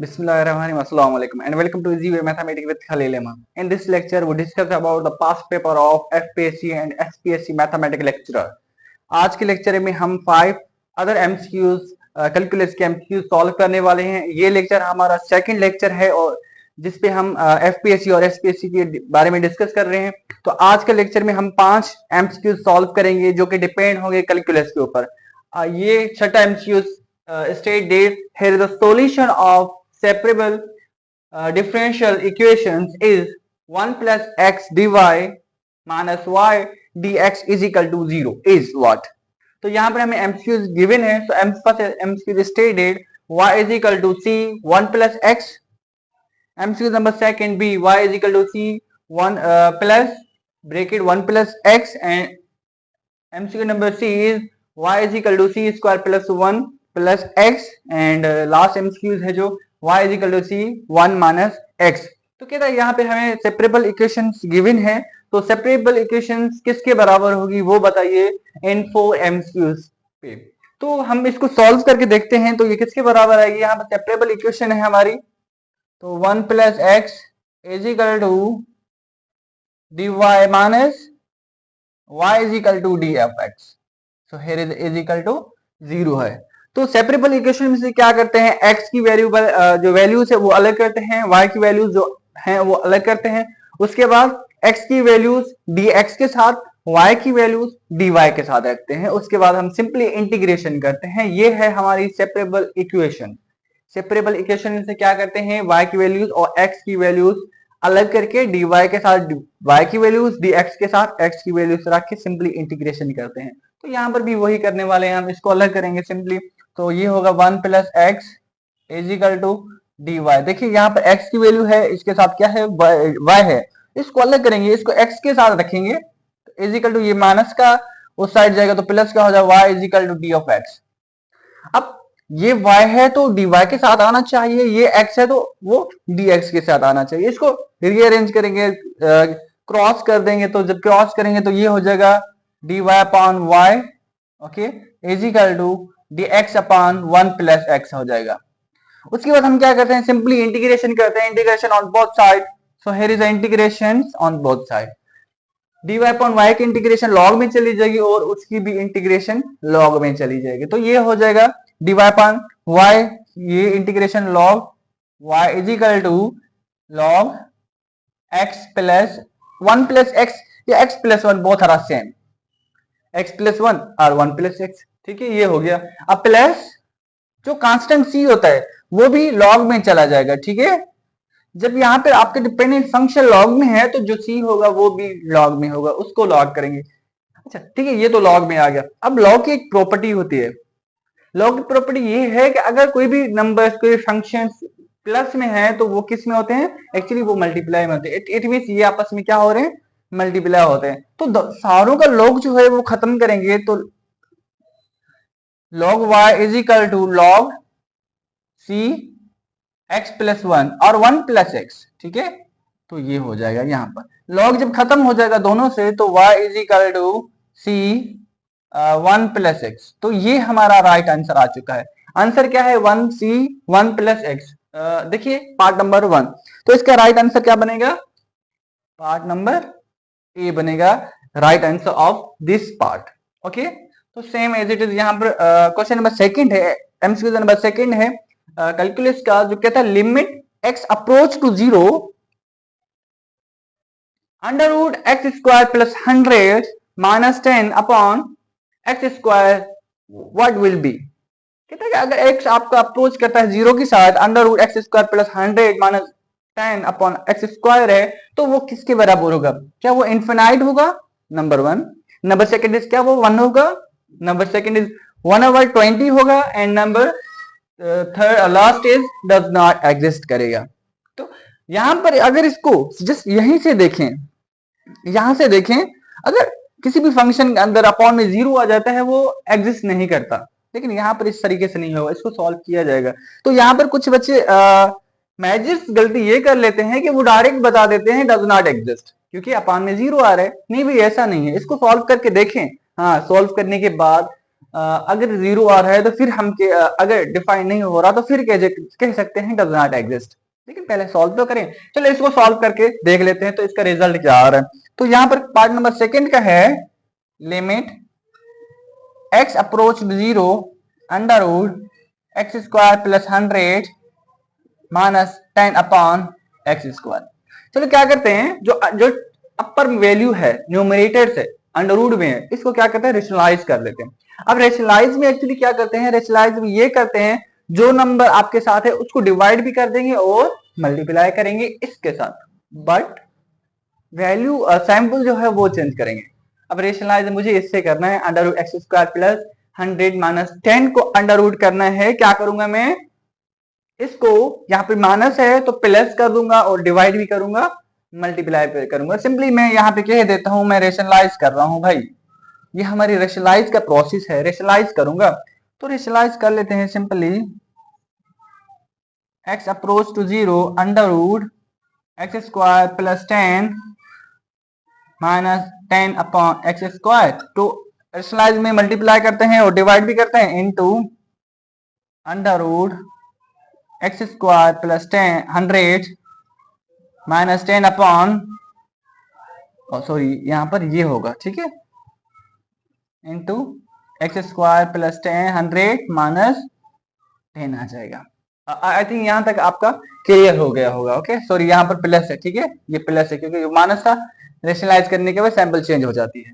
Bismillahirrahmanirrahim. Assalamu alaikum and welcome to Easy Way Mathematics with Khalil Ahmed. In this lecture, we discuss about the past paper of FPSC and SPSC Mathematics lecturer. आज के lecture में हम 5 other MCQs calculus के MCQs solve करने वाले हैं। ये lecture हमारा सेकंड लेक्चर है और जिसपे हम FPSC और SPSC के बारे में डिस्कस कर रहे हैं। तो आज के लेक्चर में हम 5 MCQs सॉल्व करेंगे जो कि डिपेंड होंगे कैलकुलस के ऊपर। ये छठा MCQ state that here the solution of separable differential equations is 1 plus x dy minus y dx is equal to 0 is what? तो यहाँ पर हमें MCQs given है। so MCQ stated y is equal to c 1 plus x. MCQ number second b y is equal to c 1 plus bracket 1 plus x, and MCQ number c is y is equal to c square plus 1 plus x, and last MCQ है जो y is equal to c 1 minus x। तो कहता है यहाँ पे हमें separable equations given है, तो सेपरेबल इक्वेशंस किसके बराबर होगी वो बताइए इन 4 MCQs पे। तो हम इसको सॉल्व करके देखते हैं। तो ये किसके बराबर आएगी? यहाँ पे सेपरेबल इक्वेशन है हमारी, तो 1 plus x is equal to dy minus y is equal to d of x. So here is equal to 0 है। तो सेपरेबल इक्वेशन में से क्या करते हैं, x की वैल्यू जो वैल्यूज है वो अलग करते हैं, y की वैल्यूज जो हैं वो अलग करते हैं। उसके बाद x की वैल्यूज dx के साथ, y की वैल्यूज dy के साथ रखते हैं। उसके बाद हम सिंपली इंटीग्रेशन करते हैं। ये है हमारी सेपरेबल इक्वेशन। सेपरेबल इक्वेशन में से क्या करते हैं, y की वैल्यूज और x की वैल्यूज अलग करके dy के साथ y की वैल्यूज, dx के साथ x की वैल्यूज रख के सिंपली इंटीग्रेशन करते हैं। तो यहाँ पर भी वही करने वाले हैं, हम इसको अलग करेंगे सिंपली। तो ये होगा 1 plus x is equal to dy। देखिए यहाँ पर x की वैल्यू है, इसके साथ क्या है, y है। इसको अलग करेंगे, इसको x के साथ रखेंगे, is equal to ये माइनस का उस साइड जाएगा तो प्लस का हो जाएगा, y is equal to d of x। अब ये y है तो dy के साथ आना चाहिए, ये x है तो वो dx के साथ आना चाहिए। इसको रीअरेंज करेंगे, क्रॉस कर देंगे, तो जब क्रॉस करेंगे तो ये हो जाएगा dy upon y, okay, is equal to dx upon 1 plus x हो जाएगा। उसके बाद हम क्या करते हैं, सिंपली इंटीग्रेशन करते हैं, integration on both side. So here is integration on both side. dy upon y की इंटीग्रेशन लॉग में चली जाएगी और उसकी भी इंटीग्रेशन लॉग में चली जाएगी। तो ये हो जाएगा dy upon y, ये integration log y is equal to log x plus 1 plus x या x plus 1 both are same, x plus 1 और 1 प्लस x। ठीक है, ये हो गया। अब प्लस जो कांस्टेंट c होता है वो भी लॉग में चला जाएगा। ठीक है, जब यहाँ पे आपके डिपेंडेंट फंक्शन लॉग में है तो जो c होगा वो भी लॉग में होगा, उसको लॉग करेंगे। अच्छा ठीक है, ये तो लॉग में आ गया। अब लॉग की एक प्रॉपर्टी होती है, लॉग की प्रॉपर्टी ये है कि अगर कोई भी नंबर, कोई फंक्शन प्लस में है तो वो किस में होते हैं, एक्चुअली वो मल्टीप्लाई में होते हैं। इट मींस ये आपस में क्या हो रहे हैं, मल्टीप्लाई होते हैं। तो सारों का लॉग जो है वो खत्म करेंगे, तो log y is equal to log c x plus 1 और 1 plus x। ठीक है, तो ये हो जाएगा। यहाँ पर log जब खत्म हो जाएगा दोनों से तो y is equal to c 1 plus x। तो ये हमारा राइट आंसर आ चुका है। आंसर क्या है, 1c 1 plus x। देखिए पार्ट नंबर 1, तो इसका राइट आंसर क्या बनेगा, पार्ट नंबर ए बनेगा right answer of this part. Okay, तो सेम एज इट इज यहाँ पर क्वेश्चन नंबर सेकंड है, एमसीक्यू नंबर सेकंड है कैलकुलस का, जो कहता है limit x approach to 0 under root x square plus 100 minus 10 upon x square what will be. कहता है कि अगर x आपका अप्रोच करता है 0 के साथ, under root x square plus 100 minus 10 upon x square है, तो वो किसके बराबर होगा? क्या वो इनफिनाइट होगा? नंबर 1। नंबर सेकंड इज क्या वो 1 होगा? नंबर सेकंड इज 1/20 होगा, and number third last is does not exist करेगा। तो यहां पर अगर इसको जस्ट यहीं से देखें, यहां से देखें, अगर किसी भी फंक्शन के अंदर अपॉन में 0 आ जाता है वो एग्जिस्ट नहीं करता, लेकिन यहाँ पर इस तरीके से नहीं होगा, इसको सॉल्व किया जाएगा। तो यहाँ पर कुछ बच्चे मैजिक्स गलती ये कर लेते हैं कि वो डायरेक्ट बता देते हैं डज नॉट एग्जिस्ट, क्योंकि अपॉन में 0 आ रहा है। नहीं भाई, ऐसा नहीं है, इसको सॉल्व करके देखें। हाँ, सॉल्व करने के बाद अगर जीरो आ रहा है तो फिर हम अगर डिफाइन नहीं हो रहा तो फिर कह सकते हैं डज नॉट एग्जिस्ट। लेकिन पहले सॉल्व तो करें। चलो इसको सॉल्व करके देख लेते हैं तो इसका रिजल्ट क्या आ रहा है। तो यहाँ पर पार्ट नंबर सेकंड का है limit x approach 0 under root x square plus 100 minus 10 upon x square. चलो क्या करते हैं, जो जो अपर वैल्यू है न्यूमरेटर से अंडर रूट में है, इसको क्या करते हैं रेशनलाइज कर लेते हैं। अब रेशनलाइज में एक्चुअली क्या करते हैं, रेशनलाइज में ये करते हैं जो नंबर आपके साथ है उसको डिवाइड भी कर देंगे और मल्टीप्लाई करेंगे इसके साथ, बट वैल्यू सैंपल जो है वो चेंज करेंगे। अब रेशनलाइज मुझे इससे करना है, under root x square plus 100 minus 10 को अंडर रूट करना है। क्या करूंगा मैं, इसको यहाँ पे माइनस है तो प्लस कर दूंगा और डिवाइड भी करूंगा, मल्टीप्लाई पे करूंगा। सिंपली मैं यहाँ पे कह देता हूं मैं रेशनलाइज कर रहा हूं भाई, ये हमारी रेशनलाइज का प्रोसेस है। रेशनलाइज करूंगा तो रेशनलाइज कर लेते हैं simply x approach to 0 under root x square plus 10 minus 10 upon x square. तो रेशनलाइज में मल्टीप्लाई करते हैं और डिवाइड भी करते हैं into under root x square plus 100 minus 10 upon, sorry यहाँ पर ये होगा, ठीक है, into x square plus 100 minus 10 आ जाएगा। आई थिंक यहाँ तक आपका क्लियर हो गया होगा। ओके सॉरी यहाँ पर प्लस है, ठीक है, ये प्लस है क्योंकि माइनस था, रेशनलाइज करने के बाद सैंपल चेंज हो जाती है।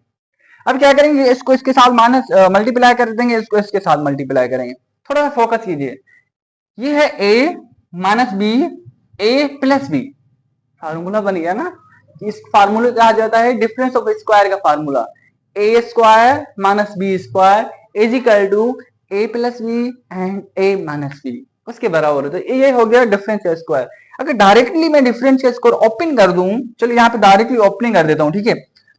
अब क्या करेंगे, इसको इसके साथ माइनस मल्टीप्लाई कर देंगे, इसको इसके साथ मल्टीप्लाई करेंगे। थोड़ा सा फोकस कीजिए, ये है a minus B A plus B, formula बन गया ना। इस फार्मूले कहा जाता है डिफरेंस ऑफ स्क्वायर का फार्मूला, A square minus B square is equal to A plus B and A minus B, उसके बराबर होता है। ये हो गया डिफरेंस का स्क्वायर। अगर डायरेक्टली मैं डिफरेंस का स्क्वायर ओपन कर दूं, चलो यहाँ पे डायरेक्टली ओपनिंग कर देता हूँ, ठीक है।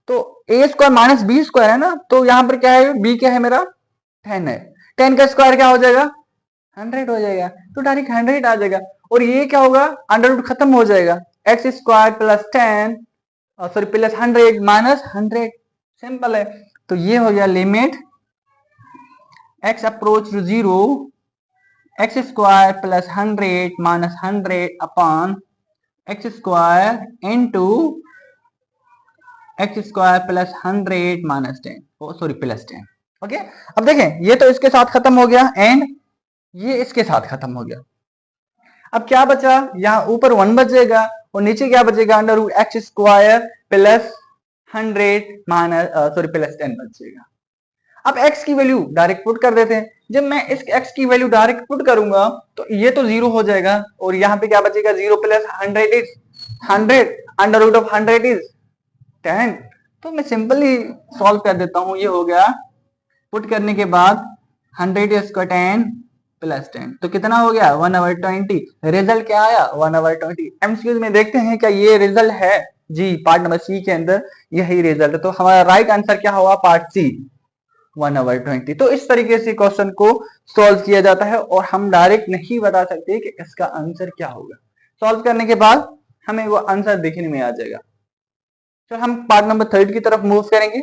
तो ए स्क्वायर माइनस बी स्क्वायर है ना, तो यहाँ पर क्या है, बी क्या है मेरा 10 है, 10 का स्क्वायर क्या हो जाएगा 100 हो जाएगा, तो डायरेक्ट 100 आ जाएगा। और ये क्या होगा, अंडर रूट खत्म हो जाएगा, x square plus 10 sorry plus 100 minus 100, simple है। तो ये हो गया limit x approach to 0 x square plus 100 minus 100 upon x square into x square plus 100 minus 10, sorry plus 10। Okay अब देखें, ये तो इसके साथ खत्म हो गया एंड ये इसके साथ खत्म हो गया। अब क्या बचा, यहाँ ऊपर 1 बचेगा और नीचे क्या बचेगा, under root x square plus 100 minus sorry plus 10 बचेगा। अब x की वैल्यू डायरेक्ट पुट कर देते हैं। जब मैं इस x की वैल्यू डायरेक्ट पुट करूंगा तो ये तो 0 हो जाएगा और यहाँ पे क्या बचेगा, 0 plus 100 is 100, under root of 100 is 10। तो मैं सिंपली सॉल्व कर देता हूँ, ये हो गया, पुट करने के बाद 100 इसका 10 प्लस 10 तो कितना हो गया 1/20। रिजल्ट क्या आया 1/20। एमसीक्यूज में देखते हैं क्या ये रिजल्ट है, जी पार्ट नंबर सी के अंदर यही रिजल्ट है। तो हमारा राइट आंसर क्या हुआ, पार्ट सी 1/20। तो इस तरीके से क्वेश्चन को सॉल्व किया जाता है और हम डायरेक्ट नहीं बता सकते कि इसका आंसर क्या होगा। सॉल्व करने के बाद हमें वो आंसर देखने में आ जाएगा। तो हम पार्ट नंबर 3 की तरफ मूव करेंगे।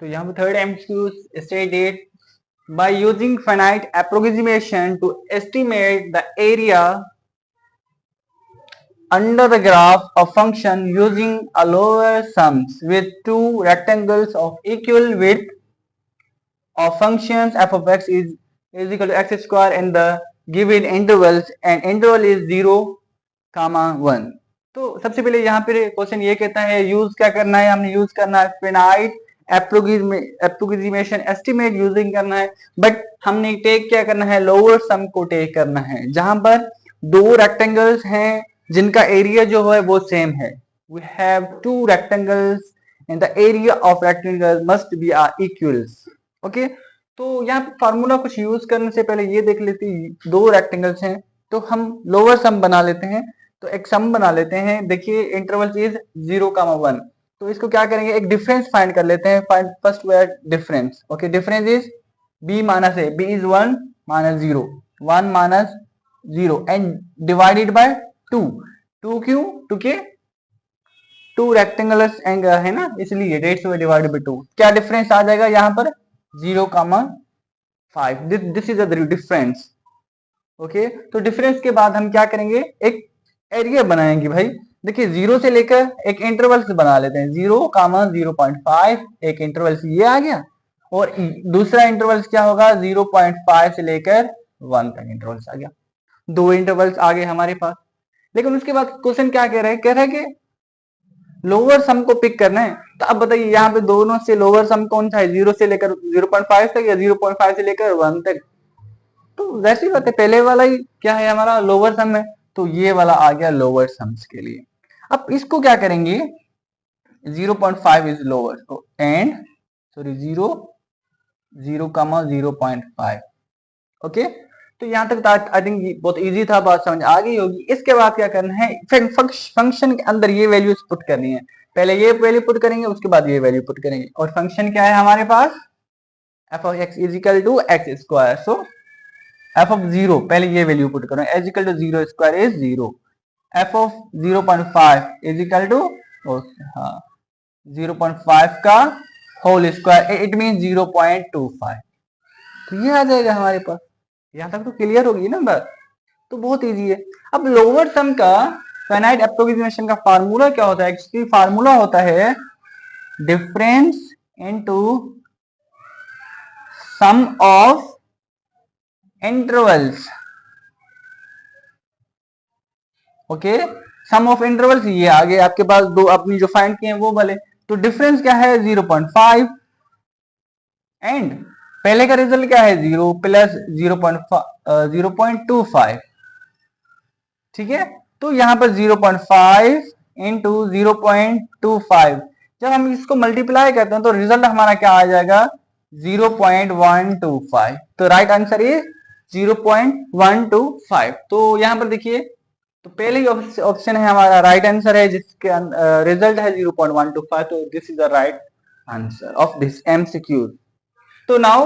तो यहाँ पे third MCQ stated by using finite approximation to estimate the area under the graph of function using a lower sums with two rectangles of equal width of functions f of x is equal to x square in the given intervals and interval is 0, 1। तो सबसे पहले यहाँ पे question ये कहता है use क्या करना है, हमने यूज करना है फिनाइट एप्रोक्सीमेशन एस्टिमेट यूजिंग करना है, बट हमने टेक क्या करना है, लोअर सम को टेक करना है, जहां पर दो रेक्टेंगल्स हैं जिनका एरिया जो है वो सेम है। We have two rectangles and the area of rectangle must be are equals. Okay तो यहाँ पे फार्मूला कुछ यूज करने से पहले ये देख लेते हैं, दो रेक्टेंगल्स हैं तो हम लोअर सम बना लेते हैं। तो एक सम बना लेते हैं, देखिए इंटरवल इज 0, 1। तो इसको क्या करेंगे, एक डिफरेंस फाइंड कर लेते हैं। Find first word difference. Okay difference is b minus a, b is 1 minus 0, 1 minus 0 and divided by 2। 2 क्यों, क्योंकि टू रेक्टेंगुलर एंगल है ना, इसलिए डेट्स डिवाइडेड बाय 2। क्या डिफरेंस आ जाएगा यहाँ पर 0, 5, this is the difference. Okay, तो डिफरेंस के बाद हम क्या करेंगे, एक एरिया बनाएंगे भाई। देखिए 0 से लेकर एक इंटरवल से बना लेते हैं, 0,0.5 एक इंटरवल से ये आ गया, और दूसरा इंटरवल क्या होगा 0.5 से लेकर 1 तक इंटरवल्स आ गया, दो इंटरवल्स आ गए हमारे पास। लेकिन उसके बाद क्वेश्चन क्या कह रहा है कि लोअर सम को पिक करना है। तो अब बताइए यहाँ पे दोनों से लोअर सम कौन सा है, 0 से लेकर 0.5 तक या 0.5 से लेकर 1 तक। तो वैसी बात है, पहले वाला ही क्या है हमारा लोअर सम है, तो ये वाला आ गया लोअर सम्स के लिए। अब इसको क्या करेंगे, 0.5 is lower and sorry 0,0.5। Okay, तो यहां तक आई थिंक बहुत इजी था, बात समझ आ गई होगी। इसके बाद क्या करना है, फंक्शन के अंदर ये वैल्यूज पुट करनी है। पहले ये वैल्यू पुट करेंगे, उसके बाद ये वैल्यू पुट करेंगे। और फंक्शन क्या है हमारे पास, F of X is equal to X square. So F of 0, पहले ये वैल्यू पुट करो, is equal to 0 square is 0। F of 0.5 is equal to 0.5 का होल स्क्वायर, इट मीन 0.25। तो ये आ जाएगा हमारे पास। यहां तक तो क्लियर होगी ना बात, तो बहुत इजी है। अब लोअर सम का फाइनाइट एप्रोक्सीमेशन का फार्मूला क्या होता है, एक्चुअली फार्मूला होता है difference into sum of intervals. Okay, sum of intervals ये आगे आपके पास दो अपनी जो फाइंड किए हैं वो वाले। तो डिफरेंस क्या है 0.5 एंड पहले का रिजल्ट क्या है 0 प्लस 0.25। ठीक है, तो यहां पर 0.5 इंटू 0.25, जब हम इसको मल्टीप्लाई करते हैं तो रिजल्ट हमारा क्या आ जाएगा 0.125। तो राइट आंसर इज 0.125। तो यहां पर देखिए, तो पहले ही ऑप्शन है हमारा राइट आंसर है, जिसके रिजल्ट है 0.125। तो this is the right answer of this MCQ. तो now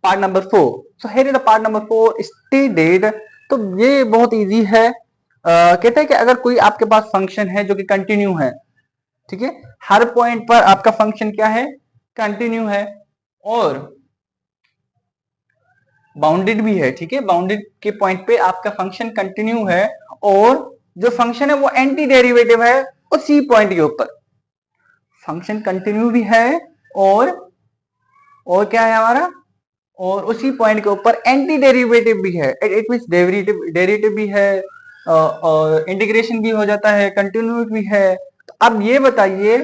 part number 4। So here is the part number 4 stated. तो ये बहुत इजी है। कहते हैं कि अगर कोई आपके पास फंक्शन है जो कि कंटिन्यू है, ठीक है, हर पॉइंट पर आपका फंक्शन क्या है, कंटिन्यू है और बाउंडेड भी है। ठीक है, बाउंडेड के पॉइंट पे आपका फंक्शन कंटिन्यू है और जो फंक्शन है वो एंटी डेरिवेटिव है उसी पॉइंट के ऊपर। फंक्शन कंटिन्यू भी है और क्या है हमारा, और उसी पॉइंट के ऊपर एंटी डेरिवेटिव भी है। इट मींस डेरिवेटिव भी है और इंटीग्रेशन भी हो जाता है, कंटिन्यू भी है। तो अब ये बताइए,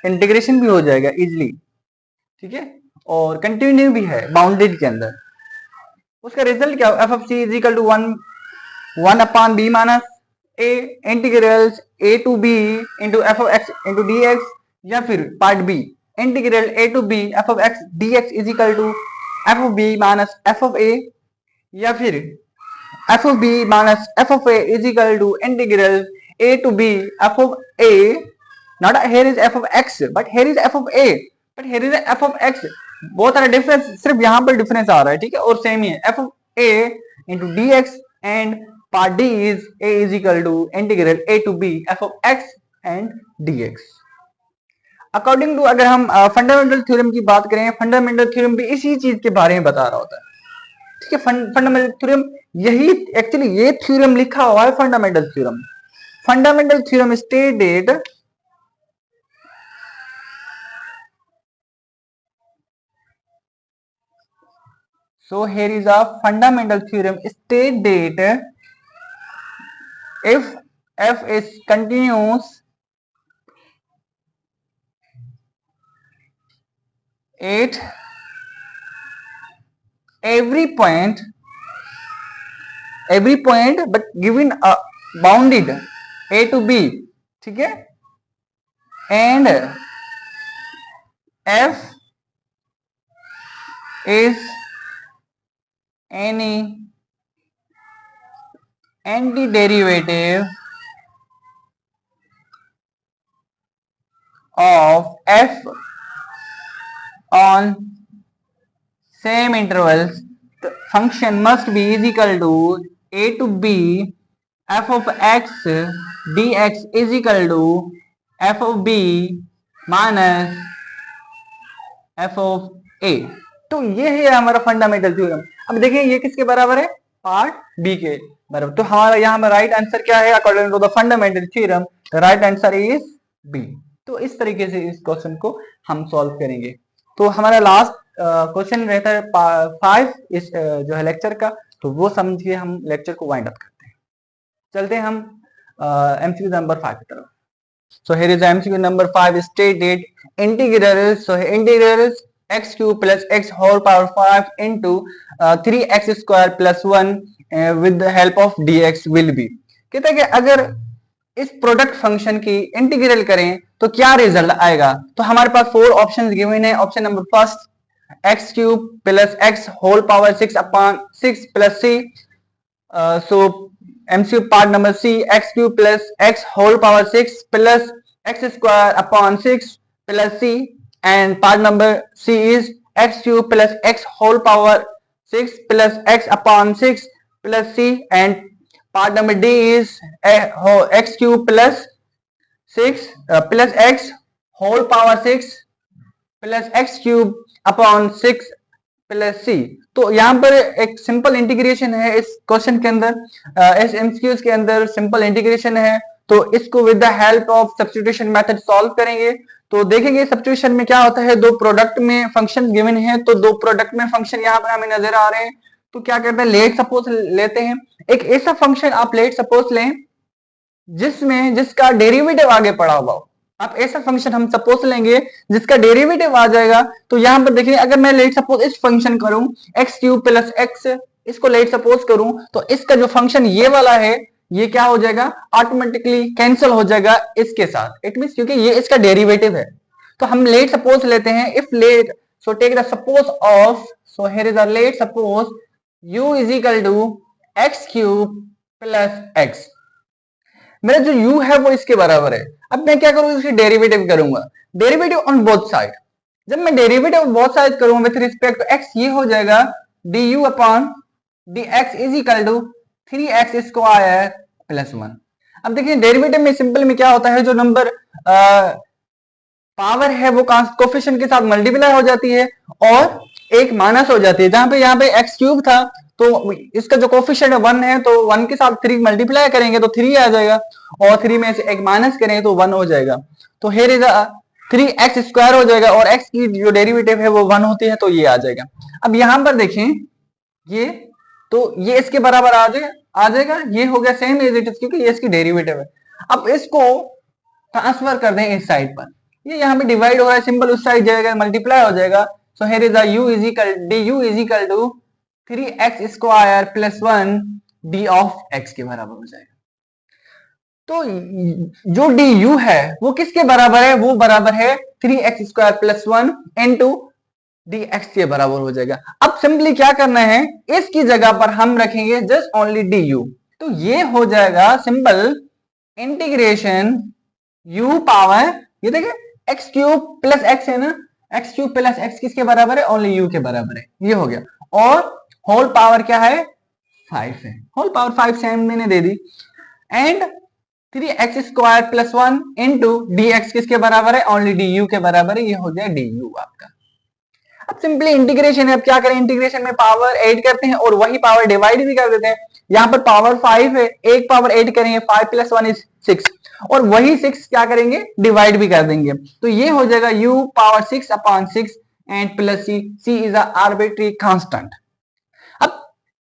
इंटीग्रेशन भी हो जाएगा इजिली, ठीक है, और कंटिन्यू भी है बाउंडेड के अंदर। उसका रिजल्ट क्या, F of C is equal to 1 upon B minus A integrals A to B into F of X into D X, या फिर part B integral A to B F of X D X is equal to F of B minus F of A, या फिर F of B minus F of A is equal to integral A to B F of A, not here is f of x but here is f of a but here is f of x। बहुत सारा difference, सिर्फ यहां पर difference आ रहा है, ठीक है, और सेम ही है f of a into dx and part d is a is equal to integral a to b f of x and dx। According to, अगर हम फंडामेंटल थ्योरम की बात करें, फंडामेंटल थ्योरम भी इसी चीज के बारे में बता रहा होता है। ठीक है, फंडामेंटल थ्योरम यही, एक्चुअली ये थ्योरम लिखा हुआ है fundamental theorem. Fundamental theorem stated so here is a fundamental theorem state that if f is continuous at every point but given a bounded a to b, ठीक है, and f is any antiderivative of f on same intervals, the function must be is equal to a to b f of x dx is equal to f of b minus f of a। तो ये है हमारा fundamental theorem. अब देखिए ये किसके बराबर है, पार्ट बी के बराबर। तो हमारा यहाँ पर राइट आंसर क्या है, according to the fundamental theorem the right answer is B. तो इस तरीके से इस क्वेश्चन को हम सॉल्व करेंगे। तो हमारा लास्ट क्वेश्चन रहता है 5 इस जो है लेक्चर का, तो वो समझिए हम लेक्चर को वाइंड अप करते हैं। चलते हैं हम एमसीक्यू नंबर 5 की तरफ। So here is MCQ number 5 stated integral is, so integral is x cube plus x whole power 5 into 3x square plus 1 with the help of dx will be। कहता है कि अगर इस प्रोडक्ट फंक्शन की integral करें तो क्या result आएगा। तो हमारे पास 4 ऑप्शंस गिवन है। Option number first x cube plus x whole power 6 upon 6 plus c। So MCQ part number C, x cube plus x whole power 6 plus x square upon 6 plus c, and part number C is x cube plus x whole power 6 plus x upon 6 plus c, and part number D is x cube plus 6 plus x whole power 6 plus x cube upon 6 plus सी। तो यहाँ पर एक simple integration है इस question के अंदर, इस MCQs के अंदर सिंपल इंटीग्रेशन है। तो इसको with the help of substitution method solve करेंगे। तो देखेंगे सब्स्टिट्यूशन में क्या होता है, दो प्रोडक्ट में फंक्शन गिवन है, तो दो प्रोडक्ट में फंक्शन यहाँ पर हमें नजर आ रहे हैं। तो क्या करते हैं, लेट सपोज लेते हैं। एक ऐसा फंक्शन आप लेट सपोज लें जिसका डेरिवेटिव आगे पड़ा हुआ हो। आप ऐसा फंक्शन हम सपोज लेंगे जिसका डेरिवेटिव आ जाएगा। तो यहां पर देखिए अगर मैं लेट सपोज इस फंक्शन करूं एक्स क्यूब प्लस एक्स, इसको लेट सपोज करूं तो इसका जो फंक्शन ये वाला है ये क्या हो जाएगा, ऑटोमेटिकली कैंसिल हो जाएगा इसके साथ। इट मींस क्योंकि ये इसका डेरिवेटिव है। तो हम लेट सपोज लेते हैं। If let, so take the suppose of, so here is the let suppose u is equal to x cube plus x. मेरा जो u है वो इसके बराबर है। अब मैं क्या करूंगा, इसकी डेरिवेटिव करूंगा, डेरिवेटिव ऑन बोथ साइड। जब मैं डेरिवेटिव ऑन बोथ साइड करूंगा विथ रिस्पेक्ट टू x, ये हो जाएगा du upon dx is equal to 3x square plus 1। अब देखिए डेरिवेटिव में सिंपल में क्या होता है, जो नंबर पावर है वो कोफिशिएंट के साथ मल्टीप्लाई हो जाती है और एक माइनस हो जाती है। जहां पे यहाँ पे x क्यूब था तो इसका जो कोफिशिएंट 1 है, तो 1 के साथ 3 मल्टीप्लाई करेंगे तो 3 आ जाएगा, और 3 में से एक माइनस करेंगे तो 1 हो जाएगा। तो हियर इज 3x स्क्वायर हो जाएगा, और x की जो डेरिवेटिव है वो 1 होती है, तो ये आ जाएगा। अब यहां पर देखें ये, तो ये इसके बराबर आ जाएगा, ये हो गया सेम एज इट इज, क्योंकि ये इसकी डेरिवेटिव है। अब इसको ट्रांसफर कर दें इस साइड पर, ये यहाँ पे डिवाइड हो रहा है, सिंबल उस साइड जाएगा, मल्टीप्लाई हो जाएगा। So here is du is equal to 3x square plus 1 d of x के बराबर हो जाएगा। तो जो du है वो किसके बराबर है, वो बराबर है 3x square plus 1 into dx के बराबर हो जाएगा। अब सिंपली क्या करना है, इसकी जगह पर हम रखेंगे जस्ट ओनली du। तो ये हो जाएगा सिंपल इंटीग्रेशन u पावर, ये देखिए x क्यूब प्लस x है ना, x क्यूब प्लस x किसके बराबर है, ओनली u के बराबर है, ये हो गया। और होल पावर क्या है, 5 है, होल पावर 5 सेम मैंने दे दी, and 3x square plus 1 into dx किसके बराबर है, ओनली du के बराबर है, ये हो गया du आपका। अब सिंपली इंटीग्रेशन है। अब क्या करें, इंटीग्रेशन में पावर ऐड करते हैं और वही पावर डिवाइड भी कर देते हैं। यहाँ पर पावर 5 है, एक पावर ऐड करेंगे, 5 प्लस 1 इज 6, और वही 6 क्या करेंगे, डिवाइड भी कर देंगे। तो ये हो जाएगा u power 6 upon 6 and plus c is a arbitrary constant. अब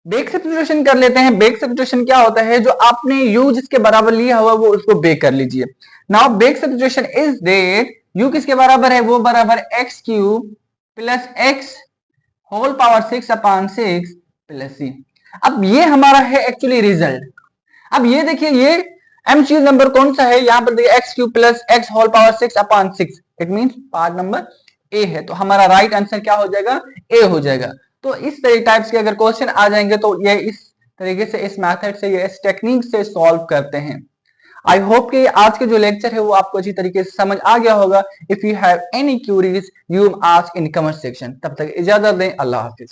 बेक सब्स्टिट्यूशन कर लेते हैं। बेक सब्स्टिट्यूशन क्या होता है, जो आपने u जिसके बराबर लिया हुआ वो उसको बेक कर लीजिए। Now back substitution is that u किसके बराबर है, वो बराबर x cube plus x whole power 6 upon 6 plus c। अब ये हमारा है एक्चुअली रिजल्ट। अब ये देखिए ये एमसीक्यू नंबर कौन सा है, यहाँ पर देखिए x cube plus x whole power 6 upon 6, it means part number A है। तो हमारा राइट आंसर क्या हो जाएगा, ए हो जाएगा। तो इस टाइप्स के अगर क्वेश्चन आ जाएंगे तो ये इस तरीके से, इस मेथड से, ये इस टेक्निक से सॉल्व करते हैं। आई होप कि आज के जो लेक्चर है वो आपको अच्छी तरीके से समझ आ गया होगा। If you have any curies you ask in comment section. तब तक इजाजत दें, अल्लाह हाफिज।